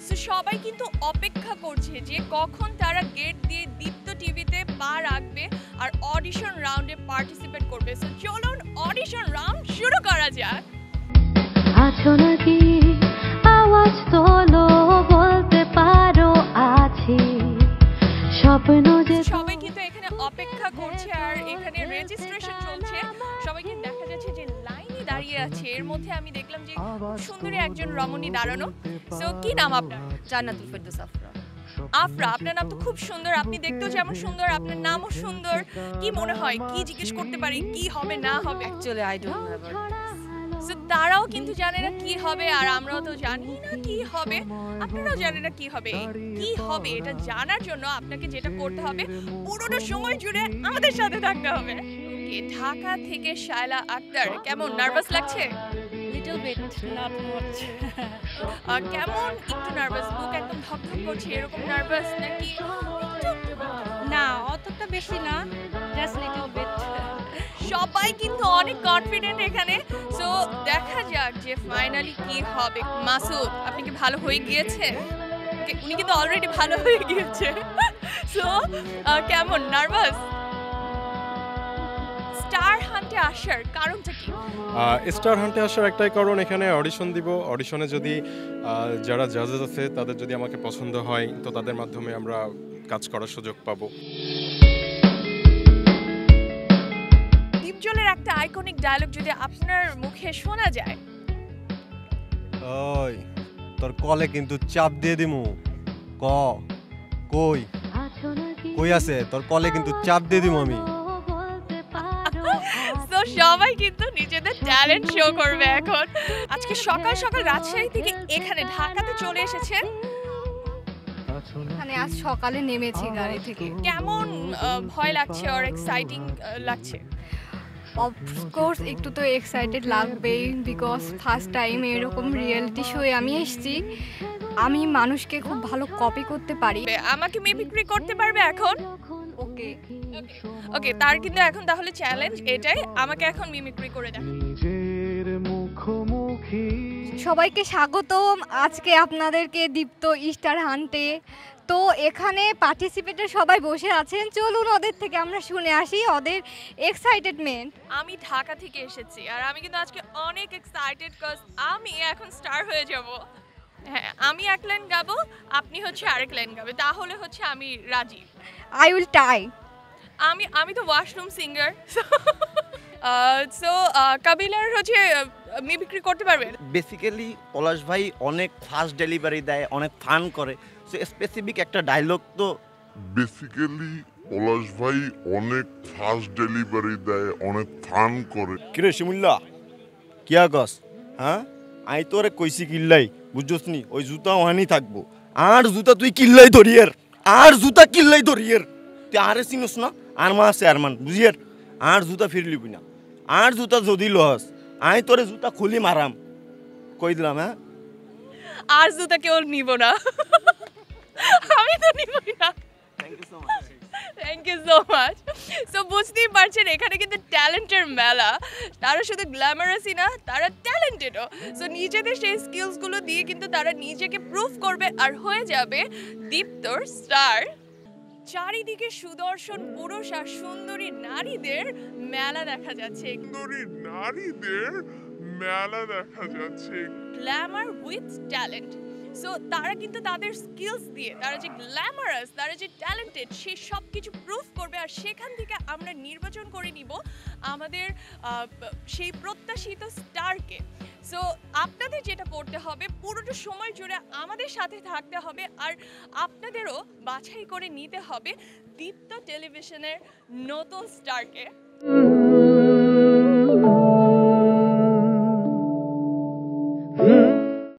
So সবাই কিন্তু অপেক্ষা করছে যে কখন তারা গেট দিয়ে দীপ্ত টিভিতে পা রাখবে আর অডিশন রাউন্ডে পার্টিসিপেট করবে। সো চলুন অডিশন রাউন্ড শুরু করা যাক। আছো নাকি আওয়াজ তোলো, বলতে পারো আছি স্বপ্ন যে। সবাই কিন্তু এখানে অপেক্ষা করছে আর এখানে রেজিস্ট্রেশন চলছে। সবাইকে দেখা যাচ্ছে যে লাইনে দাঁড়িয়ে আছে। এর মধ্যে আমি দেখলাম যে সুন্দরী একজন রমণী দাঁড়ানো। সো কি নাম আপনার? জান্নাতুল ফেরদৌস আফরা। আফরা, আপনার নাম তো খুব সুন্দর, আপনি দেখতেও যেমন সুন্দর, আপনার নামও সুন্দর। কি মনে হয়, কি জিজ্ঞেস করতে পারি, কি হবে না হবে? Actually I don't know about so তারাও কিন্তু জানে না কি হবে আর আমরাও তো জানি না কি হবে, আপনারাও জানেন না কি হবে। কি হবে এটা জানার জন্য আপনাকে যেটা করতে হবে পুরোটা সময় জুড়ে আমাদের সাথে থাকতে হবে। ওকে, ঢাকা থেকে শায়লা আক্তার, কেমন নার্ভাস লাগছে? Little bit, not much. কেমন একটু নার্ভাস, বুক একদম ধকধক করছে এরকম নার্ভাস নাকি? না অতটা বেশি না, জাস্ট লিটল বিট। সবাই কিন্তু অনেক কনফিডেন্ট এখানে। সো দেখা যাক যে ফাইনালি কি হবে। মাসুদ, আপনি কি ভালো হয়ে গিয়েছে? উনি কিন্তু অলরেডি ভালো হয়ে গিয়েছে। সো কেমন নার্ভাস? স্টার হান্টে আসার কারণটা কি? স্টার হান্টে আসার একটাই কারণ, এখানে অডিশন দিব। অডিশনে যদি যারা জাজেস আছে তাদের যদি আমাকে পছন্দ হয় তো তাদের মাধ্যমে আমরা কাজ করার সুযোগ পাবো। দীপজলের একটা আইকনিক ডায়লগ যদি আপনার মুখে শোনা যায়। ওই তোর কলে কিন্তু চাপ দিয়ে দিমু। ক কই কই আছে তোর কলে কিন্তু চাপ দিয়ে দিমু আমি। তো সবাই কিন্তু নিজেদের ট্যালেন্ট শো করবে এখন। আজকে সকাল সকাল রাজশাহী থেকে এখানে ঢাকাতে চলে এসেছেন। মানে আজ সকালে নেমেছি গাড়ি থেকে। কেমন ভয় লাগছে আর এক্সাইটিং লাগছে? অফকোর্স একটু তো এক্সাইটেড লাগবেই, বিকজ ফার্স্ট টাইম এরকম রিয়েলিটি শোয়ে আমি এসেছি। আমি মানুষকে খুব ভালো কপি করতে পারি। আমাকে মিমিক্রি করতে পারবে এখন? ওকে ওকে, তার কিন্তু এখন তাহলে চ্যালেঞ্জ এটাই, আমাকে এখন মিমিক্রি করে দেন। সবাইকে স্বাগতম আজকে আপনাদেরকে দীপ্ত স্টার হান্টে। তো এখানে পার্টিসিপেটার সবাই বসে আছেন, চলুন ওদের থেকে আমরা শুনে আসি ওদের এক্সাইটেডমেন্ট। আমি ঢাকা থেকে এসেছি আর আমি কিন্তু আজকে অনেক এক্সাইটেড, কজ আমি এখন স্টার হয়ে যাব। হ্যাঁ, আমি এক লাইন গাবো, আপনি হচ্ছে আরেক লাইন গাবে, তাহলে হচ্ছে আমি রাজি। I will try. আমি তো ওয়াশরুম সিঙ্গার। সো কাবিলার হচ্ছে মিমিক্রি করতে পারবেন? বেসিক্যালি পলাশ ভাই অনেক ফাস্ট ডেলিভারি দেয়, অনেক ফান করে। সো স্পেসিফিক একটা ডায়লগ তো বেসিক্যালি পলাশ ভাই অনেক ফাস্ট ডেলিভারি দেয়, অনেক ফান করে। কিরে শিমুল্লা কিয়া গস? হ্যাঁ আই তোরে কইছি কিল্লাই, বুঝছস নি? ওই জুতা ওহানি থাকবো। আর জুতা তুই কিল্লাই ধরিয়ের, আর জুতা কিল্লাই ধরিয়ের। তুই আরে চিনস না? আর মা আছে আর মান বুঝিয়ের। আর জুতা ফিরলিবি না। আর জুতা যদি লস আই তোরে জুতা খুলি মারাম, কই দিলাম। হ্যাঁ, আর জুতা কেউ নিব না। আমি তো নিবই না। Thank you so much. So বুঝতেই পারছেন এখানে কিন্তু ট্যালেন্টের মেলা। তারা শুধু গ্ল্যামারাসই না, তারা ট্যালেন্টেডও। সো নিজেদের সেই স্কিলসগুলো দিয়ে কিন্তু তারা নিজেকে প্রুভ করবে আর হয়ে যাবে দীপ্তর স্টার। চারিদিকে সুদর্শন পুরুষ আর সুন্দরী নারীদের মেলা দেখা যাচ্ছে। সুন্দরী নারীদের মেলা দেখা যাচ্ছে। Glamour with talent. সো তারা কিন্তু তাদের স্কিলস দিয়ে তারা যে গ্ল্যামারাস, তারা যে ট্যালেন্টেড, সেই সব কিছু প্রুভ করবে আর সেখান থেকে আমরা নির্বাচন করে নিব আমাদের সেই প্রত্যাশিত স্টারকে। সো আপনাদের যেটা করতে হবে পুরোটা সময় জুড়ে আমাদের সাথে থাকতে হবে আর আপনাদেরও বাছাই করে নিতে হবে দীপ্ত টেলিভিশনের নতুন স্টারকে।